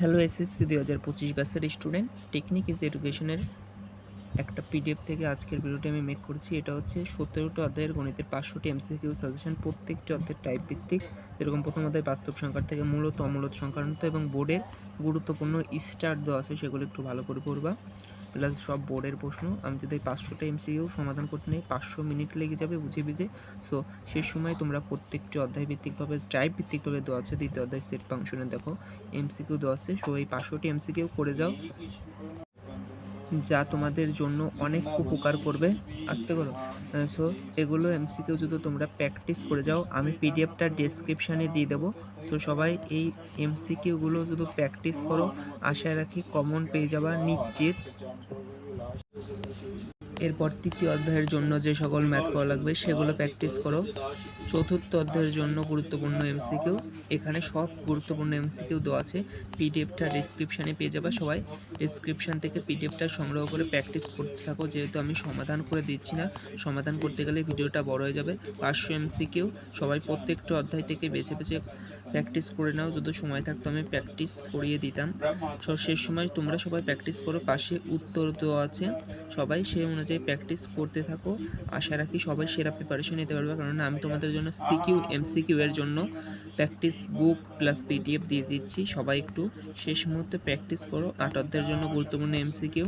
Hello SSC 2025 ব্যাচের student, technique is এডুকেশনের একটা পিডিএফ থেকে আজকের ভিডিওটি আমি মেক করছি। এটা হচ্ছে 17টা অধ্যায়ের গণিতের 500টি এমসিকিউ সাজেশন। প্রত্যেকটি অধ্যায়ের টাইপ ভিত্তিক, যেরকম প্রথম অধ্যায় বাস্তব সংখ্যার থেকে মূলত অমূলত সংক্রান্ত এবং বোর্ডের গুরুত্বপূর্ণ স্টার দেওয়া আছে, সেগুলো একটু ভালো করে পড়বা। প্লাস সব বোর্ডের প্রশ্ন। আমি যদি 500টা এমসিকিউ সমাধান করতে নেই 500 মিনিট লেগে যাবে বুঝে বুঝে। সো শেষ সময় তোমরা প্রত্যেকটি অধ্যায় ভিত্তিকভাবে টাইপ ভিত্তিকভাবে দেওয়া আছে। দ্বিতীয় অধ্যায় সেট ফাংশনে দেখো এমসিকিউ দেওয়া আছে। সো এই 500টি এমসিকিউ করে যাও, যা তোমাদের জন্য অনেক উপকার করবে। আসতে করো। সো এগুলো এমসিকিউ যদি তোমরা প্র্যাকটিস করে যাও, আমি পিডিএফটা ডেসক্রিপশানে দিয়ে দেবো। সো সবাই এই এমসিকিউগুলো যদি প্র্যাকটিস করো, আশা রাখি কমন পেয়ে যাবা নিশ্চিত। এরপর তৃতীয় অধ্যায়ের জন্য যে সকল ম্যাথ করা লাগবে সেগুলো প্র্যাকটিস করো। চতুর্থ অধ্যায়ের জন্য গুরুত্বপূর্ণ এমসিকিউ, এখানে সব গুরুত্বপূর্ণ এমসিকিউ দেওয়া আছে। পিডিএফটা ডেসক্রিপশানে পেয়ে যাবে। সবাই ডেসক্রিপশান থেকে পিডিএফটা সংগ্রহ করে প্র্যাকটিস করতে থাকো, যেহেতু আমি সমাধান করে দিচ্ছি না। সমাধান করতে গেলে ভিডিওটা বড় হয়ে যাবে। 500 এমসিকিউ, সবাই প্রত্যেকটা অধ্যায় থেকে বেছে বেছে প্র্যাকটিস করে নাও। যদি সময় থাকতো আমি প্র্যাকটিস করিয়ে দিতাম। শেষ সময় তোমরা সবাই প্র্যাকটিস করো, পাশে উত্তর দেওয়া আছে, সবাই সেই অনুযায়ী প্র্যাকটিস করতে থাকো। আশা রাখি সবাই সেরা প্রিপারেশন নিতে পারবে, কারণ আমি তোমাদের জন্য সিকিউ এমসিকিউ এর জন্য প্র্যাকটিস বুক প্লাস পিডিএফ দিয়ে দিচ্ছি। সবাই একটু শেষ মুহূর্তে প্র্যাকটিস করো। 8 অধ্যায়ের জন্য গুরুত্বপূর্ণ এমসিকিউ,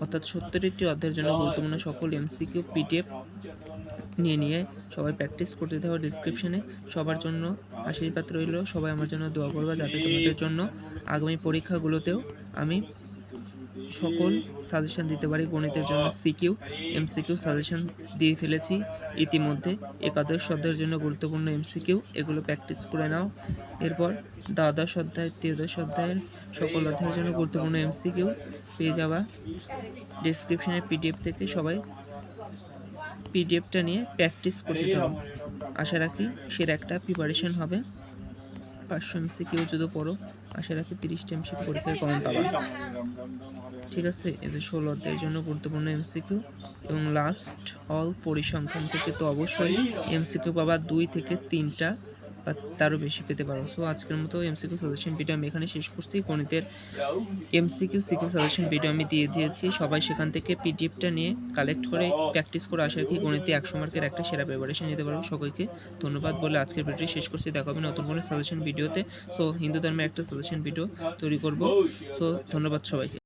অর্থাৎ 70টি অধ্যায়ের জন্য গুরুত্বপূর্ণ সকল এমসিকিউ পিডিএফ নিয়ে সবাই প্র্যাকটিস করতে থাকো। ডিসক্রিপশনে সবার জন্য আশীর্বাদ রইল। সবাই আমার জন্য দোয়া করবা, যাতে তোমাদের জন্য আগামী পরীক্ষাগুলোতেও আমি সকল সাজেশন দিতে পারি। গণিতের জন্য সিকিউ এমসিকিউ সাজেশন দিয়ে ফেলেছি ইতিমধ্যে। একাদশ অধ্যায়ের জন্য গুরুত্বপূর্ণ এমসিকিউ, এগুলো প্র্যাকটিস করে নাও। এরপর দ্বাদশ অধ্যায়, ত্রয়োদশ অধ্যায়ের সকল অধ্যায়ের জন্য গুরুত্বপূর্ণ এমসিকিউ পেয়ে যাওয়া ডেসক্রিপশনের পিডিএফ থেকে। সবাই পিডিএফটা নিয়ে প্র্যাকটিস করতে থাকো। আশা রাখি সেরা একটা প্রিপারেশন হবে। 500 এমসিকিউ যদি পড়ো, আশা রাখি 30টা এমসিকিউ পরীক্ষায় কমন পাবা। ঠিক আছে, এদের 16 অধ্যায়ের জন্য গুরুত্বপূর্ণ এমসিকিউ এবং লাস্ট অল পরিসংখ্যান থেকে তো অবশ্যই এমসিকিউ পাবা 2 থেকে 3টা বা তারও বেশি পেতে পারো। সো আজকের মতো এমসিকিউ সাজেশন ভিডিও আমি এখানে শেষ করছি। গণিতের এমসিকিউ সিকিউ সাজেশন ভিডিও আমি দিয়ে দিয়েছি। সবাই সেখান থেকে পিডিএফটা নিয়ে কালেক্ট করে প্র্যাকটিস করে আশা রাখি গণিতে 100 মার্কের একটা সেরা প্রিপারেশন নিতে পারবো। সকলকে ধন্যবাদ বলে আজকের ভিডিওটি শেষ করছি। দেখা হবে নতুন কোনো সাজেশন ভিডিওতে। সো হিন্দু ধর্মের একটা সাজেশন ভিডিও তৈরি করব। সো ধন্যবাদ সবাইকে।